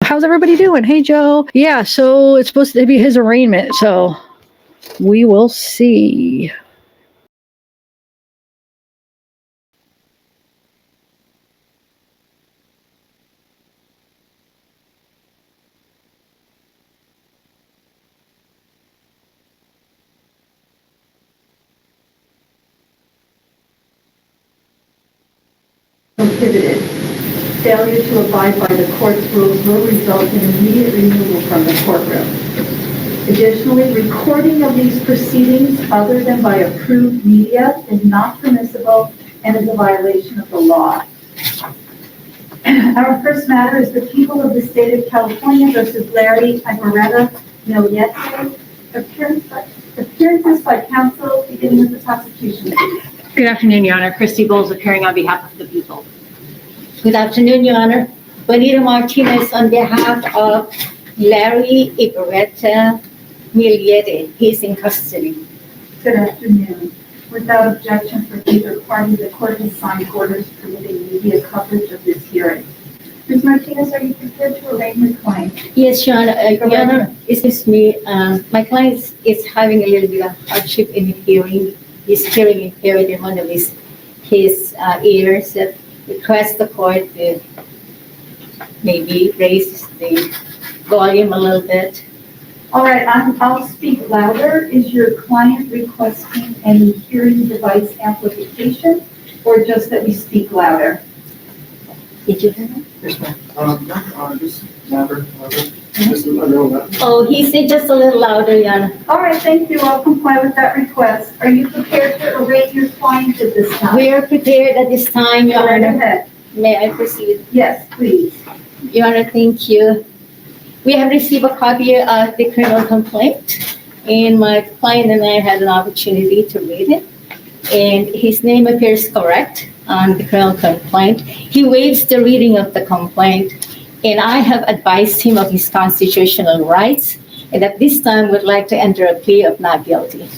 how's everybody doing? Hey, Joe. Yeah, so it's supposed to be his arraignment, so we will see. Prohibited. Failure to abide by the court's rules will result in immediate removal from the courtroom. Additionally, recording of these proceedings other than by approved media is not permissible and is a violation of the law. Our first matter is the people of the state of California versus Larry Millete. Appearances by counsel, beginning with the prosecution. Good afternoon, Your Honor. Christy Bowles appearing on behalf of the people. Good afternoon, Your Honor. Juanita Martinez on behalf of Larry Millete. He's in custody. Good afternoon. Without objection from either party, the court has signed orders permitting media coverage of this hearing. Ms. Martinez, are you prepared to arraign the client? Yes, Your Honor. Your Honor, excuse me. My client is having a little bit of hardship in the hearing. He's hearing impaired in one of his ears. That request the court to maybe raise the volume a little bit. All right, I'll speak louder. Is your client requesting any hearing device amplification or just that we speak louder? Did you hear that? Yes, ma'am. Just louder. Just a little louder. Oh, he said just a little louder, Your Honor. All right, thank you. I'll comply with that request. Are you prepared to arraign your client at this time? We are prepared at this time, Your Go right Honor. ahead. May I proceed? Yes, please. Your Honor, thank you. We have received a copy of the criminal complaint, and my client and I had an opportunity to read it, and his name appears correct on the criminal complaint. He waives the reading of the complaint, and I have advised him of his constitutional rights, and at this time would like to enter a plea of not guilty.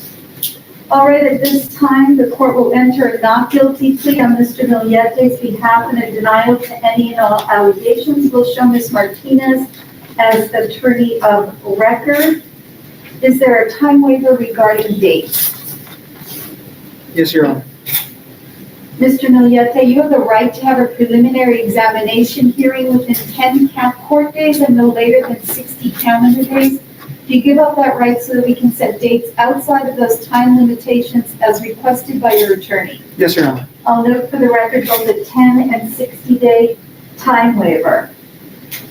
All right, at this time, the court will enter a not guilty plea on Mr. Millete's behalf and a denial to any and all allegations. We'll show Ms. Martinez as the attorney of record. Is there a time waiver regarding dates? Yes, Your Honor. Mr. Millete, you have the right to have a preliminary examination hearing within 10 court days and no later than 60 calendar days. Do you give up that right so that we can set dates outside of those time limitations as requested by your attorney? Yes, Your Honor. I'll note for the record both a 10 and 60-day time waiver.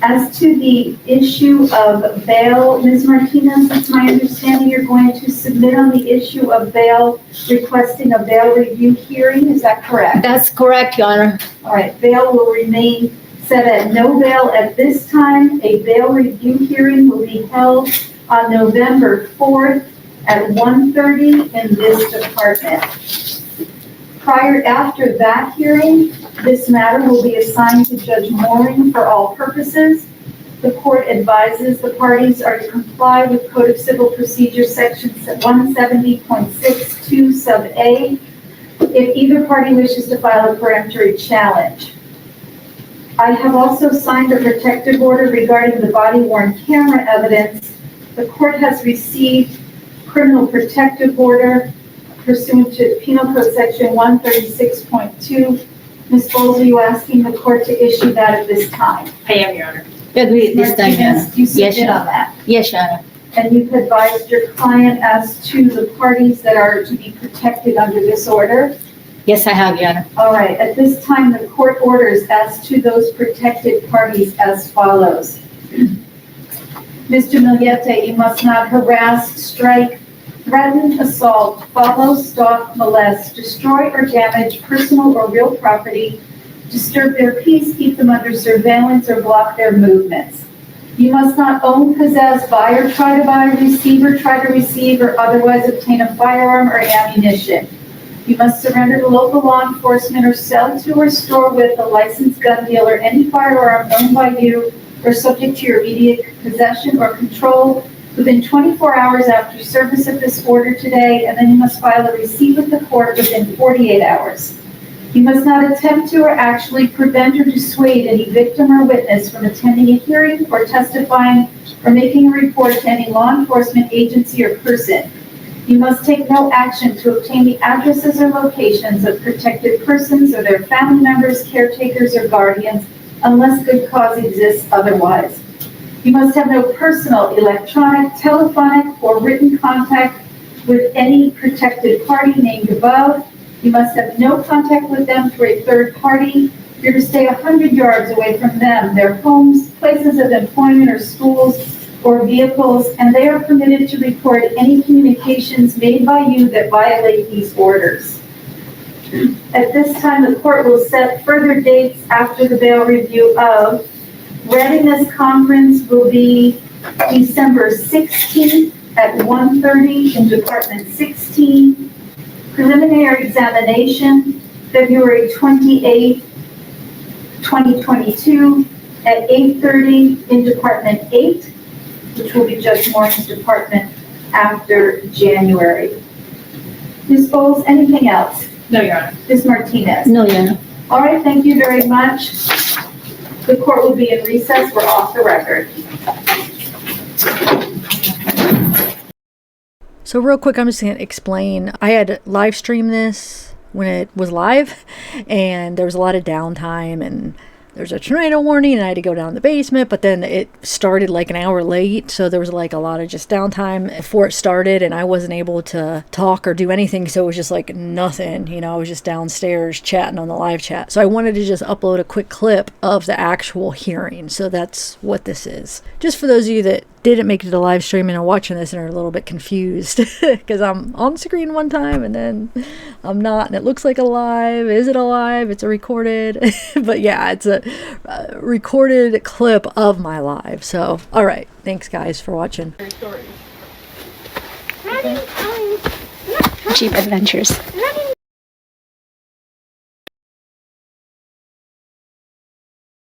As to the issue of bail, Ms. Martinez, it's my understanding you're going to submit on the issue of bail, requesting a bail review hearing. Is that correct? That's correct, Your Honor. All right, bail will remain set at no bail at this time. A bail review hearing will be held on November 4th at 1:30 in this department. After that hearing, this matter will be assigned to Judge Mooring for all purposes. The court advises the parties are to comply with Code of Civil Procedure Section 170.62 sub A if either party wishes to file a peremptory challenge. I have also signed a protective order regarding the body-worn camera evidence. The court has received criminal protective order pursuant to Penal Code Section 136.2. Ms. Bowles, are you asking the court to issue that at this time? I am, Your Honor. Agreed this time, Your Honor. You submit Yes, on that? Yes, Your Honor. And you've advised your client as to the parties that are to be protected under this order? Yes, I have, Your Honor. All right, at this time, the court orders as to those protected parties as follows. Mr. Millete, you must not harass, strike, threaten, assault, follow, stalk, molest, destroy, or damage personal or real property, disturb their peace, keep them under surveillance, or block their movements. You must not own, possess, buy, or try to buy, receive, or try to receive, or otherwise obtain a firearm or ammunition. You must surrender to local law enforcement or sell to or store with a licensed gun dealer any firearm owned by you or subject to your immediate possession or control within 24 hours after service of this order today, and then you must file a receipt with the court within 48 hours. You must not attempt to or actually prevent or dissuade any victim or witness from attending a hearing or testifying or making a report to any law enforcement agency or person. You must take no action to obtain the addresses or locations of protected persons or their family members, caretakers, or guardians unless good cause exists otherwise. You must have no personal, electronic, telephonic, or written contact with any protected party named above. You must have no contact with them through a third party. You're to stay 100 yards away from them, their homes, places of employment or schools or vehicles, and they are permitted to record any communications made by you that violate these orders. At this time, the court will set further dates after the bail review of readiness conference will be December 16th at 1:30 in Department 16. Preliminary examination, February 28th, 2022 at 8:30 in Department 8, which will be Judge Moore's department after January. Ms. Bowles, anything else? No, Your Honor. Ms. Martinez? No, Your Honor. All right, thank you very much. The court will be in recess. We're off the record. So real quick, I'm just going to explain. I had live streamed this when it was live, and there was a lot of downtime, and there's a tornado warning, and I had to go down the basement, but then it started like an hour late, so there was like a lot of just downtime before it started, and I wasn't able to talk or do anything, so it was just like nothing, you know, I was just downstairs chatting on the live chat. So I wanted to just upload a quick clip of the actual hearing, so that's what this is. Just for those of you that didn't make it to the live stream and are watching this and are a little bit confused because I'm on screen one time and then I'm not, and it looks like a live. Is it a live? It's a recorded. But yeah, it's a recorded clip of my live. So all right, thanks guys for watching. Jeep Adventures.